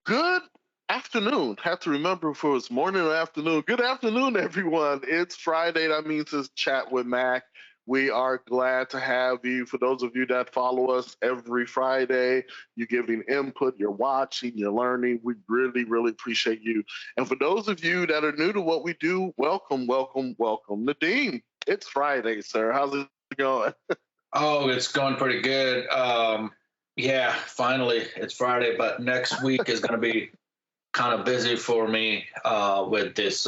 Good afternoon. Have to remember if it was morning or afternoon. Good afternoon, everyone. It's Friday. That means it's Chat with Mac. We are glad to have you. For those of you that follow us every Friday, you're giving input, you're watching, you're learning. We really, really appreciate you. And for those of you that are new to what we do, welcome, welcome, welcome. Nadeem, it's Friday, sir. How's it going? Oh, it's going pretty good. Yeah, finally, it's Friday, but next week is going to be kind of busy for me with this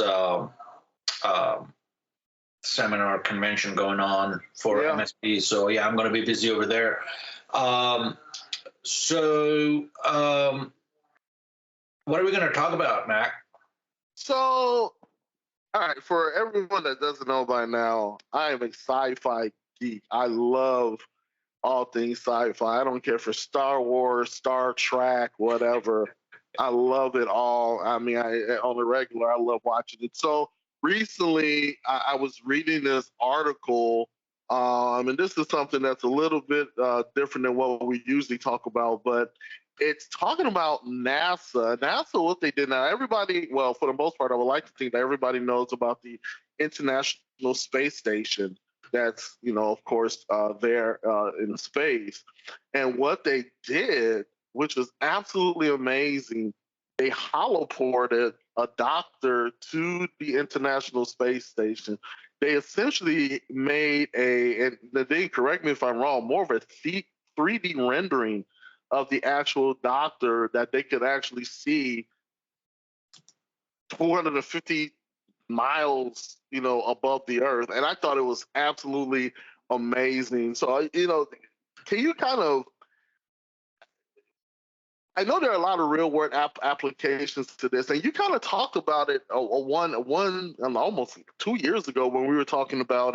seminar convention going on for Yeah. MSP. So, yeah, I'm going to be busy over there. Um, so, what are we going to talk about, Mac? So, all right, for everyone that doesn't know by now, I am a sci-fi geek. I love all things sci-fi. I don't care for Star Wars, Star Trek, whatever. I love it all. I mean, on the regular, I love watching it. So recently, I was reading this article, and this is something that's a little bit different than what we usually talk about, but it's talking about NASA. NASA, what they did now, everybody, well, for the most part, I would like to think that everybody knows about the International Space Station that's, of course, there in space. And what they did, which was absolutely amazing, they holoported a doctor to the International Space Station. They essentially made and Nadine, correct me if I'm wrong, more of a 3D rendering of the actual doctor that they could actually see 450 miles, above the earth. And I thought it was absolutely amazing. So, can you kind of, I know there are a lot of real world applications to this, and you kind of talked about it almost 2 years ago when we were talking about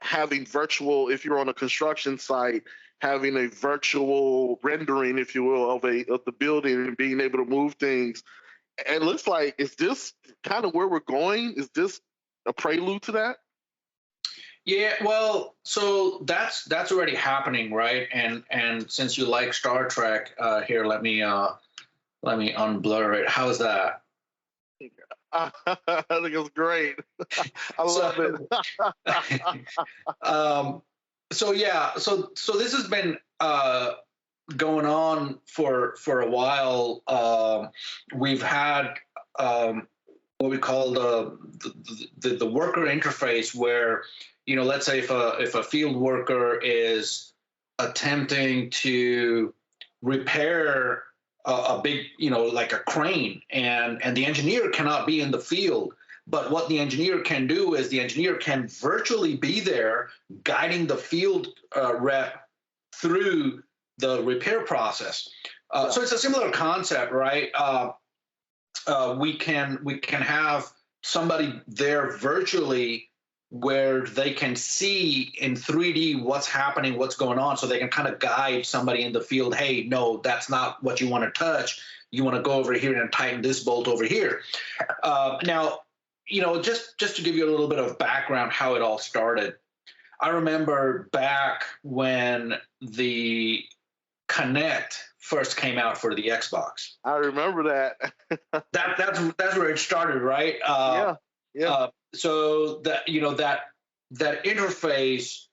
having virtual, if you're on a construction site, having a virtual rendering, if you will, of the building and being able to move things. And it looks like, is this kind of where we're going? Is this a prelude to that? Yeah, well, so that's already happening, right? And since you like Star Trek, here let me unblur it. How's that? I think it's great. I love So, it. so yeah, so this has been going on for a while. We've had what we call the worker interface, where let's say if a field worker is attempting to repair a big, like a crane, and the engineer cannot be in the field. But what the engineer can do is the engineer can virtually be there guiding the field rep through the repair process. Yeah. So it's a similar concept, right? We can have somebody there virtually where they can see in 3D what's happening, what's going on, so they can kind of guide somebody in the field. Hey, no, that's not what you want to touch. You want to go over here and tighten this bolt over here. Now, just to give you a little bit of background how it all started. I remember back when the Kinect first came out for the Xbox. I remember that. That's where it started, right? Yeah. So that interface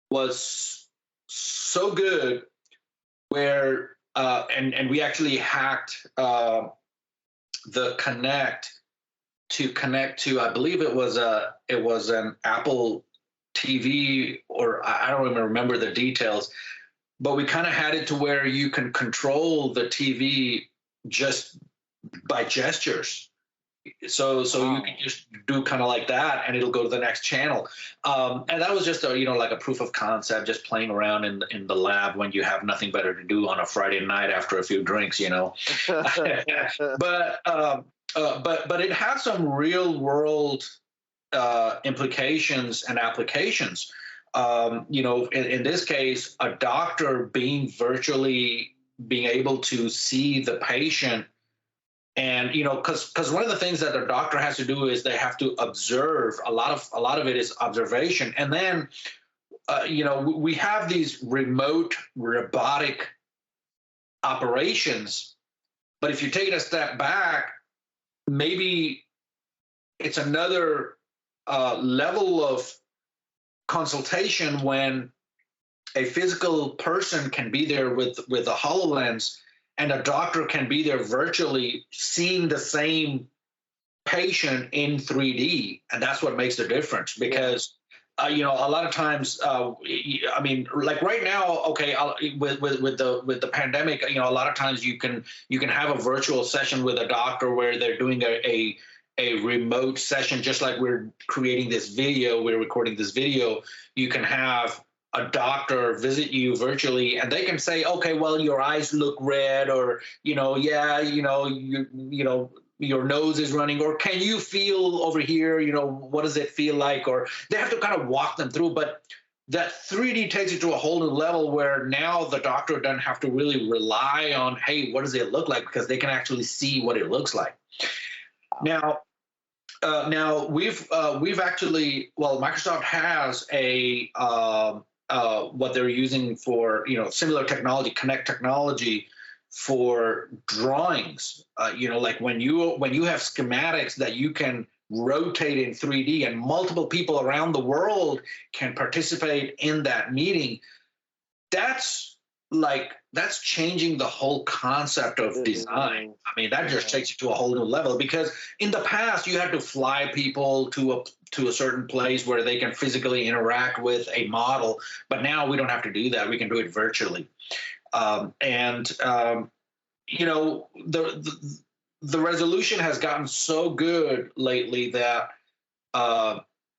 was so good, where and we actually hacked the Kinect to connect to, I believe it was an Apple TV, or I don't even remember the details, but we kind of had it to where you can control the TV just by gestures. So you can just do kind of like that, and it'll go to the next channel. And that was just like a proof of concept, just playing around in the lab when you have nothing better to do on a Friday night after a few drinks, But it has some real world implications and applications. In this case, a doctor being able to see the patient. And because one of the things that the doctor has to do is they have to observe. A lot of it is observation, and then we have these remote robotic operations But if you take it a step back, maybe it's another level of consultation when a physical person can be there with a HoloLens, and a doctor can be there virtually seeing the same patient in 3D, and that's what makes the difference. Because a lot of times, I mean, like right now, okay, with the pandemic, a lot of times you can have a virtual session with a doctor where they're doing a remote session, just like we're creating this video, we're recording this video. You can have a doctor visit you virtually, and they can say, okay, well, your eyes look red, or your nose is running, or can you feel over here, what does it feel like? Or they have to kind of walk them through. But that 3D takes it to a whole new level where now the doctor doesn't have to really rely on, hey, what does it look like? Because they can actually see what it looks like. Now we've actually, well, Microsoft has a what they're using for similar technology, Connect technology, for drawings. Like when you have schematics that you can rotate in 3D, and multiple people around the world can participate in that meeting. That's changing the whole concept of design. I mean, that just takes it to a whole new level, because in the past you had to fly people to a certain place where they can physically interact with a model, but now we don't have to do that. We can do it virtually. And the resolution has gotten so good lately that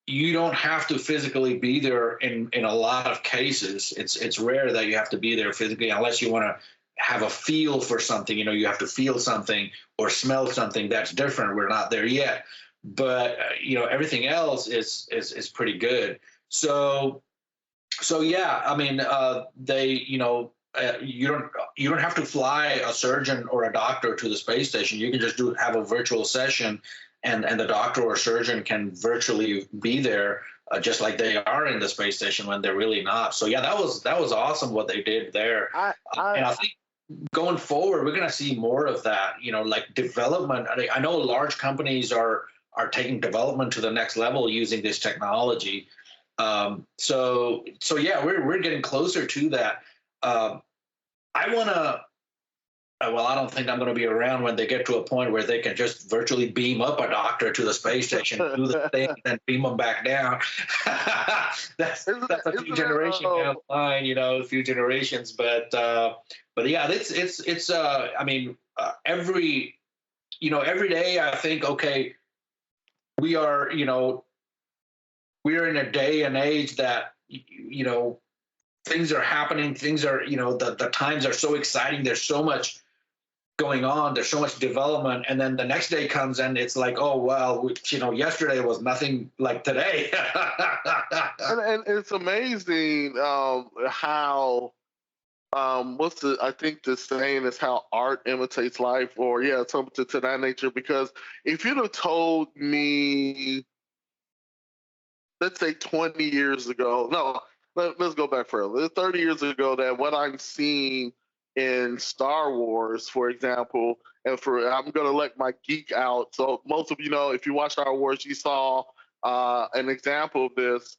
you don't have to physically be there in a lot of cases. It's rare that you have to be there physically, unless you want to have a feel for something. You have to feel something or smell something. That's different. We're not there yet, but everything else is pretty good. So yeah, I mean, you don't have to fly a surgeon or a doctor to the space station. You can just have a virtual session, and the doctor or surgeon can virtually be there, just like they are in the space station when they're really not. So yeah, that was awesome what they did there. And I think going forward, we're going to see more of that. Like development. I know large companies are taking development to the next level using this technology. So yeah, we're getting closer to that. I want to. Well, I don't think I'm going to be around when they get to a point where they can just virtually beam up a doctor to the space station, do the thing, and then beam them back down. that's a few generations down the line, a few generations. But yeah, it's. I mean, every day I think, okay, we are we're in a day and age that things are happening. Things are the times are so exciting. There's so much going on, there's so much development, and then the next day comes and it's like, oh well, yesterday was nothing like today. and it's amazing how I think the saying is how art imitates life, or something to that nature. Because if you'd have told me, let's say 20 years ago, no, let's go back further, 30 years ago, that what I'm seeing in Star Wars, for example, and I'm going to let my geek out. So most of if you watch Star Wars, you saw an example of this.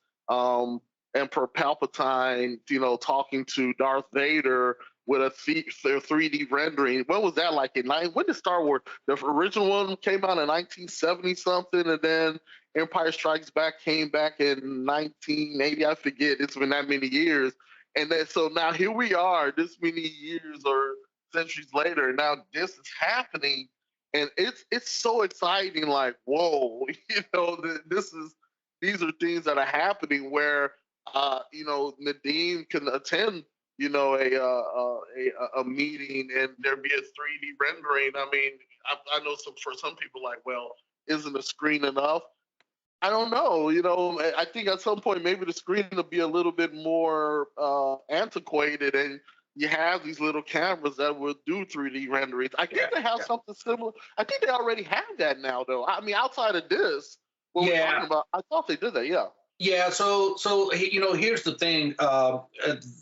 Emperor Palpatine, talking to Darth Vader with a 3D rendering. When was that? Like when did Star Wars, the original one came out in 1970 something, and then Empire Strikes Back came back in 1980. I forget. It's been that many years. And then so now here we are, this many years or centuries later, and now this is happening, and it's so exciting. Like, whoa, these are things that are happening where Nadeem can attend a meeting and there be a 3D rendering. I mean, I know for some people, like, well, isn't a screen enough? I don't know. I think at some point maybe the screen will be a little bit more antiquated, and you have these little cameras that will do 3D renderings. I think they have something similar. I think they already have that now, though. I mean, outside of this, what we're talking about, I thought they did that. Yeah. Yeah, here's the thing.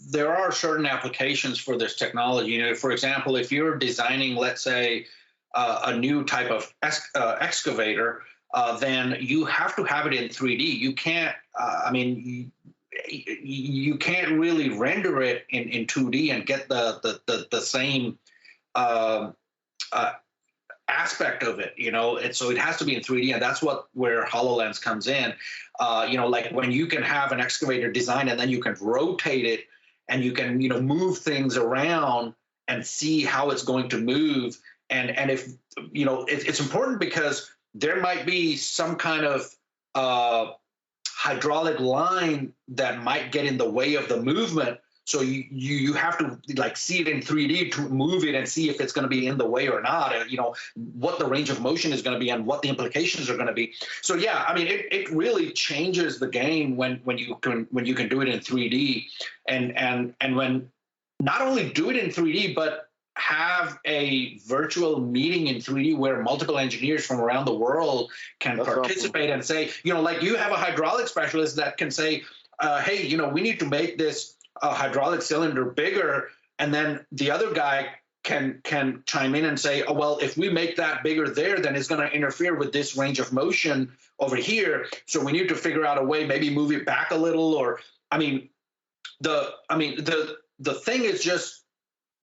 There are certain applications for this technology. For example, if you're designing, let's say, a new type of excavator, then you have to have it in 3D. You can't. You can't really render it in 2D and get the same uh, uh, aspect of it, and so it has to be in 3D, and that's where HoloLens comes in. Like when you can have an excavator design and then you can rotate it and you can, move things around and see how it's going to move. And if, it's important because there might be some kind of hydraulic line that might get in the way of the movement. So you have to like see it in 3D to move it and see if it's going to be in the way or not, and what the range of motion is going to be and what the implications are going to be. So yeah, I mean it really changes the game when you can do it in 3D, and when not only do it in 3D but have a virtual meeting in 3D where multiple engineers from around the world can That's participate awesome. and say, like you have a hydraulic specialist that can say, hey, we need to make this hydraulic cylinder bigger, and then the other guy can chime in and say, oh well, if we make that bigger there, then it's going to interfere with this range of motion over here, so we need to figure out a way, maybe move it back a little. Or I mean the thing is just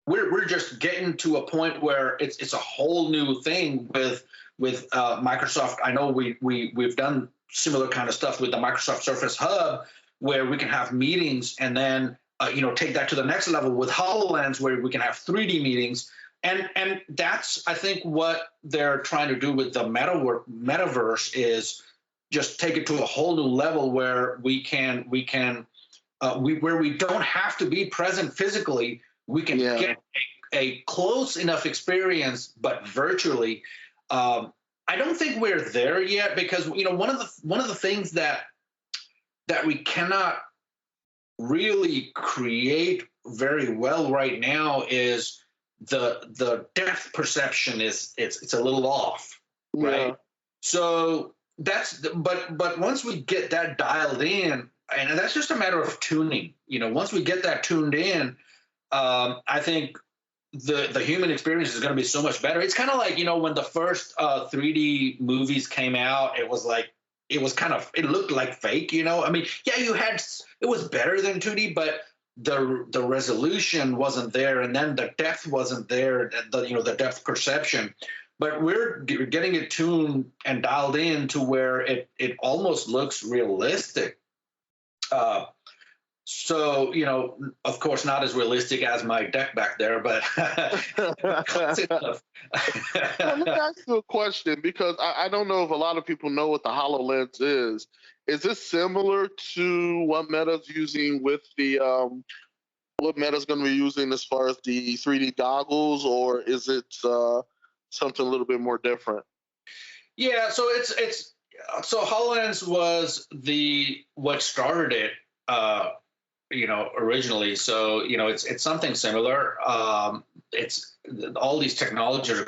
we're just getting to a point where it's a whole new thing with Microsoft. I know we've done similar kind of stuff with the Microsoft Surface Hub, where we can have meetings and then take that to the next level with HoloLens, where we can have 3D meetings. And that's, I think, what they're trying to do with the metaverse is just take it to a whole new level where we where we don't have to be present physically. We can Yeah. get a close enough experience, but virtually. I don't think we're there yet because one of the things that we cannot really create very well right now is the depth perception is it's a little off, right? Yeah. So but once we get that dialed in, and that's just a matter of tuning. Once we get that tuned in, I think the human experience is going to be so much better. It's kind of like when the first 3D movies came out, it was like it looked like fake. I mean, yeah, it was better than 2D, but the resolution wasn't there, and then the depth wasn't there. The depth perception. But we're getting it tuned and dialed in to where it almost looks realistic. Uh, so, of course, not as realistic as my deck back there, but close enough. Well, let me ask you a question because I don't know if a lot of people know what the HoloLens is. Is this similar to what Meta's using with the what Meta's going to be using as far as the 3D goggles, or is it something a little bit more different? Yeah, so so HoloLens was the what started it, originally. So it's something similar. It's all these technologies are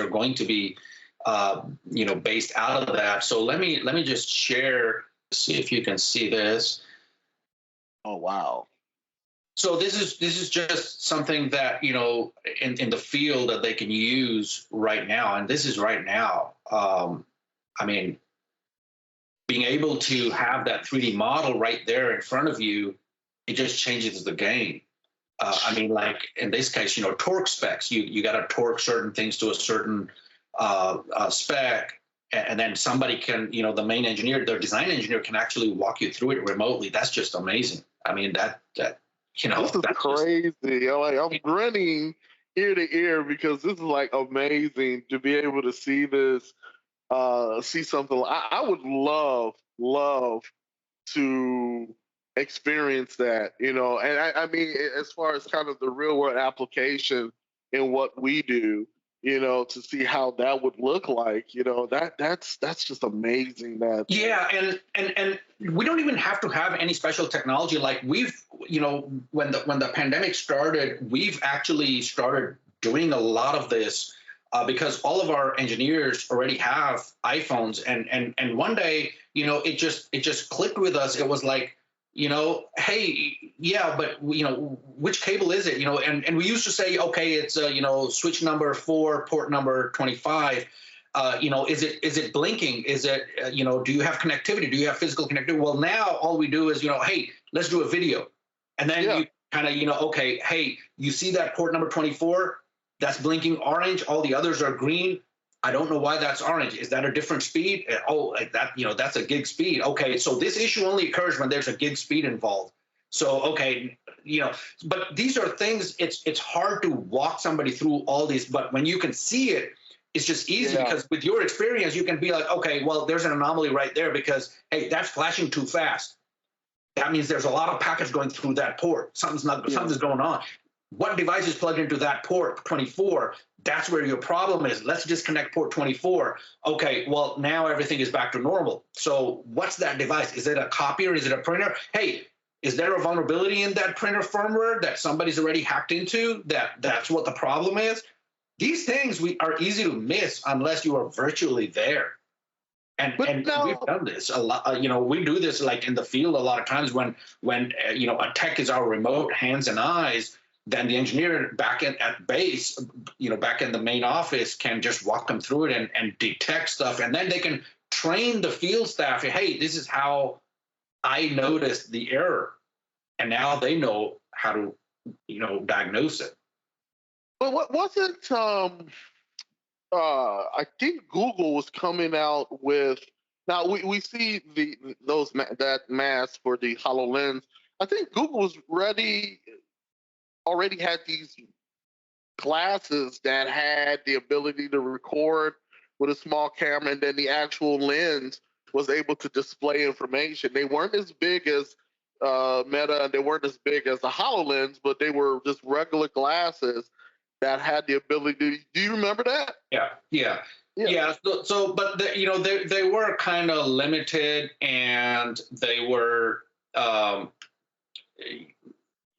going to be based out of that. So let me just share, see if you can see this. Oh wow! So this is just something that in the field that they can use right now, and this is right now. I mean, being able to have that 3D model right there in front of you, it just changes the game. I mean, like in this case, torque specs. You got to torque certain things to a certain spec, and then somebody can, the main engineer, the design engineer, can actually walk you through it remotely. That's just amazing. I mean, This is that's just crazy. I'm grinning ear to ear because this is like amazing to be able to see this, see something. I would love to experience that, and I mean, as far as kind of the real world application in what we do, to see how that would look like, that's just amazing. That Yeah, and we don't even have to have any special technology. Like when the pandemic started, we've actually started doing a lot of this because all of our engineers already have iPhones, and one day, it just clicked with us. It was like, hey, yeah, but which cable is it? And we used to say, okay, it's switch number 4, port number 25. Is it blinking? Is it do you have connectivity? Do you have physical connectivity? Well, now all we do is hey, let's do a video, and then Yeah. you kind of okay, hey, you see that port number 24? That's blinking orange. All the others are green. I don't know why that's orange. Is that a different speed? Oh, like that, that's a gig speed. Okay, so this issue only occurs when there's a gig speed involved. So, okay, but these are things, it's hard to walk somebody through all these, but when you can see it, it's just easy because with your experience, you can be like, okay, well, there's an anomaly right there because, hey, that's flashing too fast. That means there's a lot of packets going through that port. Something's going on. What device is plugged into that port 24? That's where your problem is. Let's disconnect port 24. Okay, well, now everything is back to normal. So what's that device? Is it a copier? Is it a printer? Hey, is there a vulnerability in that printer firmware that somebody's already hacked into? That's what the problem is? These things are easy to miss unless you are virtually there. And we've done this a lot. We do this like in the field a lot of times when a tech is our remote hands and eyes. Then the engineer back at base, back in the main office, can just walk them through it and detect stuff, and then they can train the field staff. Hey, this is how I noticed the error, and now they know how to diagnose it. But what wasn't I think Google was coming out with, now we see that mask for the HoloLens. I think Google was already had these glasses that had the ability to record with a small camera, and then the actual lens was able to display information. They weren't as big as Meta, and they weren't as big as the HoloLens, but they were just regular glasses that had the ability. Do you remember that? Yeah. So but they were kind of limited, and they were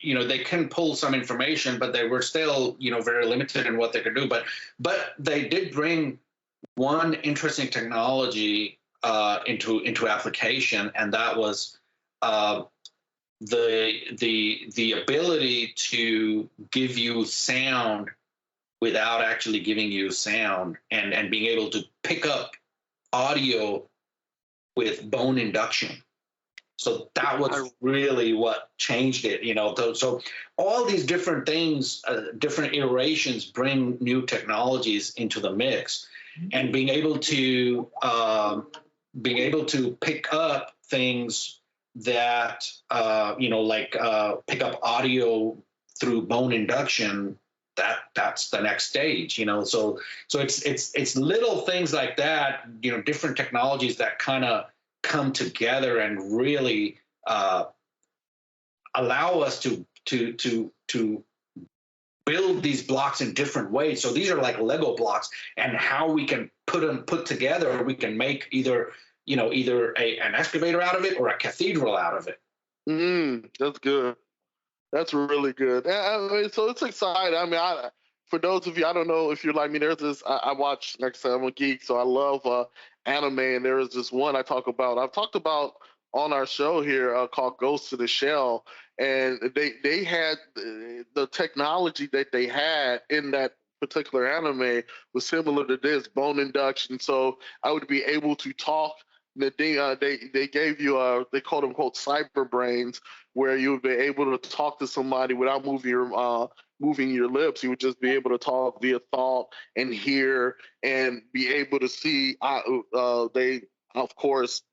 they can pull some information, but they were still very limited in what they could do. But they did bring one interesting technology into application, and that was the ability to give you sound without actually giving you sound, and being able to pick up audio with bone induction. So that was really what changed it, So all these different things, different iterations, bring new technologies into the mix, and being able to pick up things that pick up audio through bone induction. That's the next stage, So it's little things like that, different technologies that kind of come together and really allow us to build these blocks in different ways. So these are like Lego blocks, and how we can put together, we can make either an excavator out of it or a cathedral out of it. That's good. That's really good. So it's exciting. For those of you, I don't know if you're like me, there's this, I watch, like I said, I'm a geek, so I love anime, and there is this one I've talked about on our show here called Ghost in the Shell, and they had the technology that they had in that particular anime was similar to this, bone induction. So I would be able to talk. They gave you they called them quote cyber brains, where you would be able to talk to somebody without moving your lips. You would just be able to talk via thought and hear and be able to see. They of course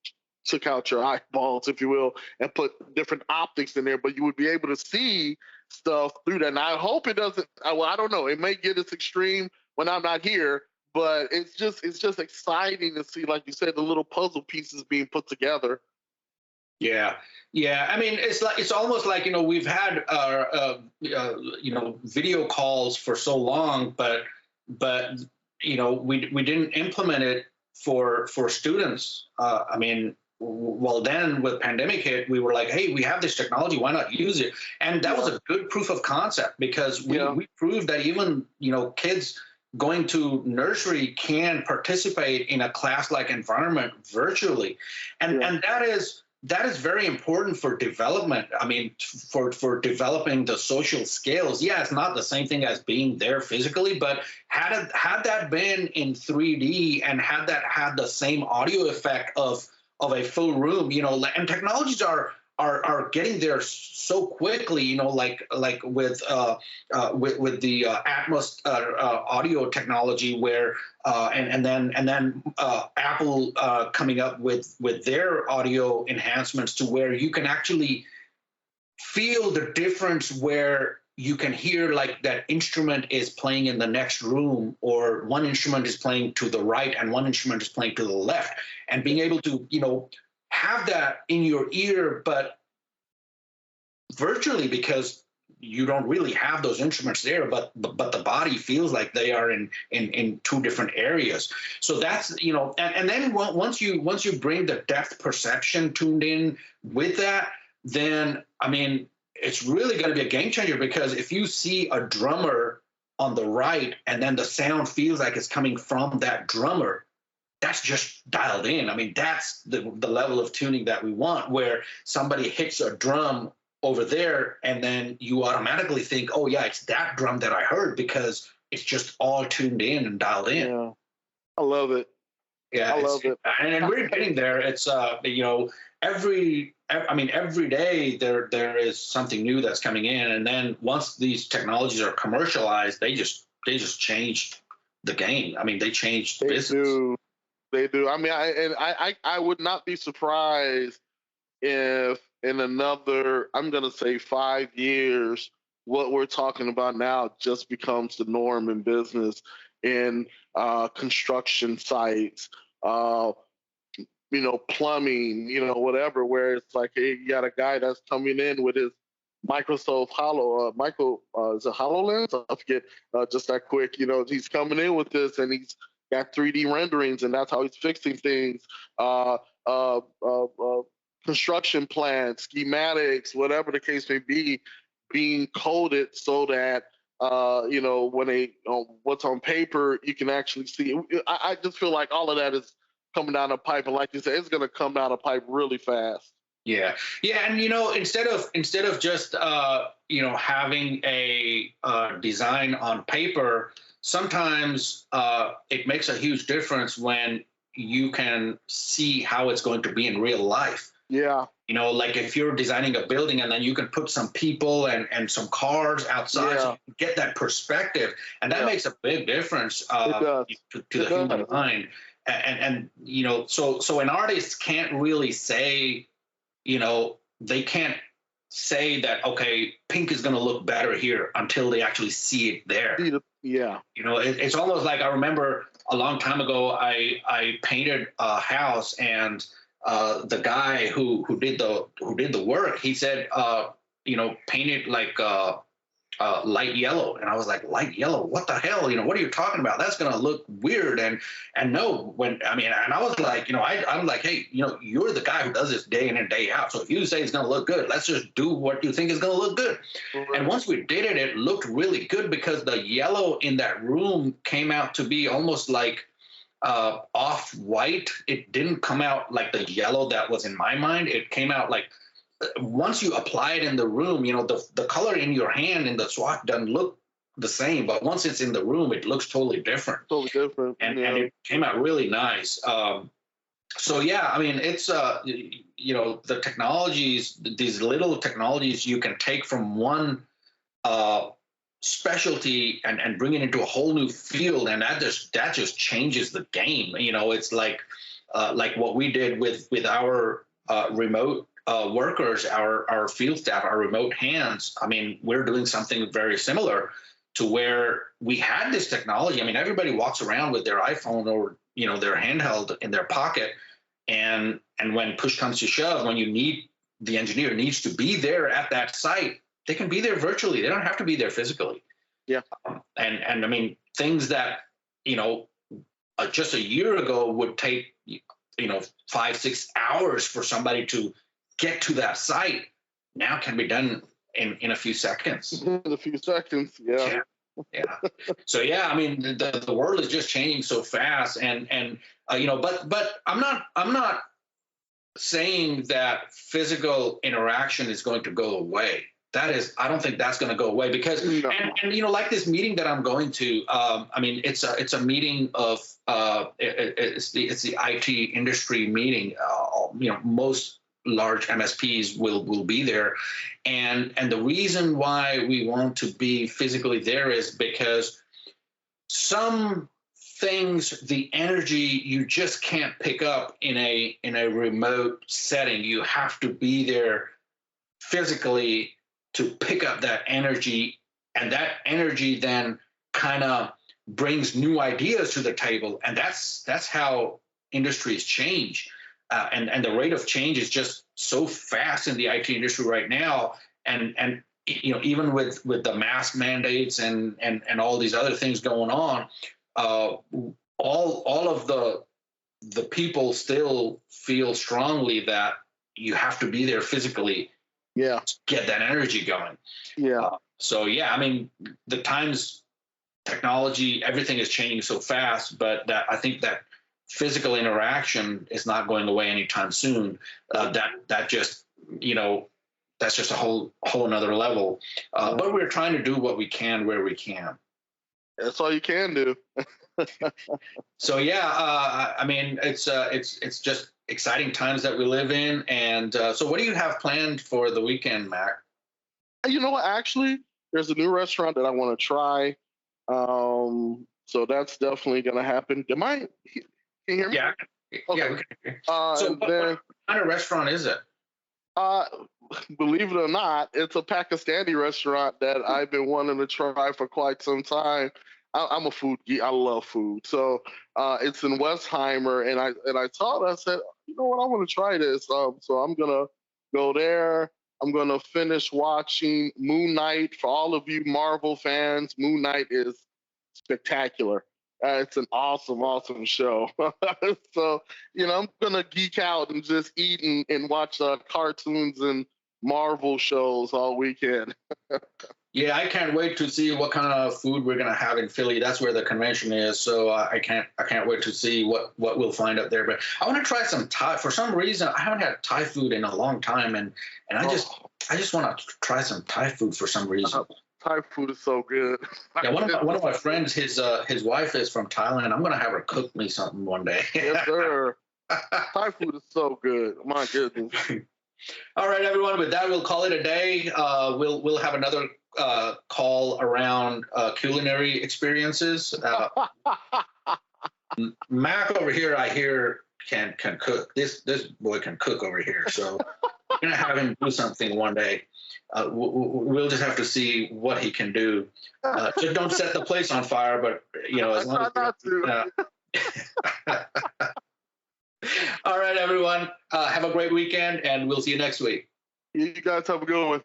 took out your eyeballs, if you will, and put different optics in there, but you would be able to see stuff through that. And I hope it doesn't. Well, I don't know. It may get as extreme when I'm not here, but it's just exciting to see, like you said, the little puzzle pieces being put together. Yeah. I mean, it's almost like we've had video calls for so long, but we didn't implement it for students. I mean, well, then with pandemic hit, we were like, hey, we have this technology, why not use it? And that was a good proof of concept, because we proved that even kids going to nursery can participate in a class-like environment virtually, and that is very important for development. I mean, for developing the social skills. Yeah, it's not the same thing as being there physically, but had that been in 3D and had that had the same audio effect of a full room, and technologies are getting there so quickly, like with the Atmos audio technology, where and then Apple coming up with their audio enhancements to where you can actually feel the difference, where you can hear like that instrument is playing in the next room, or one instrument is playing to the right and one instrument is playing to the left, and being able to have that in your ear, but virtually, because you don't really have those instruments there, but the body feels like they are in two different areas. So that's and then once you bring the depth perception tuned in with that, then I mean it's really going to be a game changer, because if you see a drummer on the right and then the sound feels like it's coming from that drummer, that's just dialed in. I mean, that's the level of tuning that we want, where somebody hits a drum over there and then you automatically think, oh yeah, it's that drum that I heard, because it's just all tuned in and dialed in. Yeah, I love it. Yeah, I love it. and we're getting there. It's every day there is something new that's coming in, and then once these technologies are commercialized, they just change the game. I mean, they change the business. They do. I mean, I would not be surprised if in another, I'm going to say 5 years, what we're talking about now just becomes the norm in business, in construction sites, plumbing, whatever, where it's like, hey, you got a guy that's coming in with his Microsoft is it Hololens? I forget, just that quick, he's coming in with this and he's got 3D renderings, and that's how he's fixing things. Construction plans, schematics, whatever the case may be, being coded so that when they what's on paper you can actually see. I just feel like all of that is coming down the pipe, and like you said, it's going to come down the pipe really fast. Yeah, and instead of just having a design on paper, sometimes it makes a huge difference when you can see how it's going to be in real life. Yeah. Like if you're designing a building and then you can put some people and some cars outside, so you get that perspective, and that makes a big difference to the human mind. And so an artist can't really say, they can't say that, okay, pink is going to look better here until they actually see it there. Yeah. It's almost like, I remember a long time ago, I painted a house, and the guy who did the work, he said, paint it like light yellow. And I was like, light yellow? What the hell? What are you talking about? That's going to look weird. And no, and I was like, I'm like, hey, you're the guy who does this day in and day out. So if you say it's going to look good, let's just do what you think is going to look good. Right. And once we did it, it looked really good, because the yellow in that room came out to be almost like off-white. It didn't come out like the yellow that was in my mind. It came out like, once you apply it in the room, the color in your hand in the swatch doesn't look the same, but once it's in the room, it looks totally different. And it came out really nice. So yeah, I mean, it's the technologies, these little technologies you can take from one specialty and bring it into a whole new field, and that just changes the game. It's like what we did with our remote workers, our field staff, our remote hands. I mean, we're doing something very similar, to where we had this technology. I mean, everybody walks around with their iPhone or their handheld in their pocket, and when push comes to shove, when the engineer needs to be there at that site, they can be there virtually. They don't have to be there physically. Yeah. And I mean, things that just a year ago would take 5-6 hours for somebody to get to that site, now can be done in a few seconds. In a few seconds, yeah. Yeah. So yeah, I mean, the world is just changing so fast, and but I'm not saying that physical interaction is going to go away. I don't think that's going to go away because, No. and like this meeting that I'm going to, I mean, it's a meeting of, it's the IT industry meeting. Most large MSPs will be there, and the reason why we want to be physically there is because some things, the energy you just can't pick up in a remote setting. You have to be there physically to pick up that energy, and that energy then kind of brings new ideas to the table, and that's how industries change. And the rate of change is just so fast in the IT industry right now, and even with the mask mandates and all these other things going on, uh, all of the people still feel strongly that you have to be there physically Yeah. to get that energy going. Yeah. So yeah, I mean, the times, technology, everything is changing so fast, but that I think that physical interaction is not going away anytime soon. That just that's just a whole another level. But we're trying to do what we can where we can. That's all you can do. So yeah, I mean, it's just exciting times that we live in. And so, what do you have planned for the weekend, Mac? You know what? Actually, there's a new restaurant that I want to try. So that's definitely going to happen. Can you hear me? Yeah, Okay. yeah. So, what kind of restaurant is it? Uh, believe it or not, it's a Pakistani restaurant that I've been wanting to try for quite some time. I'm a food geek. I love food. So it's in Westheimer, and I saw it. I said, you know what? I want to try this. So I'm gonna go there. I'm gonna finish watching Moon Knight. For all of you Marvel fans, Moon Knight is spectacular. It's an awesome, awesome show. So, I'm gonna geek out and just eat and watch cartoons and Marvel shows all weekend. Yeah, I can't wait to see what kind of food we're gonna have in Philly. That's where the convention is, so I can't wait to see what we'll find up there. But I want to try some Thai. For some reason, I haven't had Thai food in a long time, and I just want to try some Thai food for some reason. Thai food is so good. Yeah, one of my friends, his wife is from Thailand, and I'm gonna have her cook me something one day. Yes, sir. Thai food is so good. My goodness. All right, everyone. With that, we'll call it a day. We'll have another call around culinary experiences. Mac over here, I hear can cook. This boy can cook over here. So we're gonna have him do something one day. We'll just have to see what he can do. Just don't set the place on fire, but as long as not to. All right, everyone. Have a great weekend, and we'll see you next week. You guys have a good one.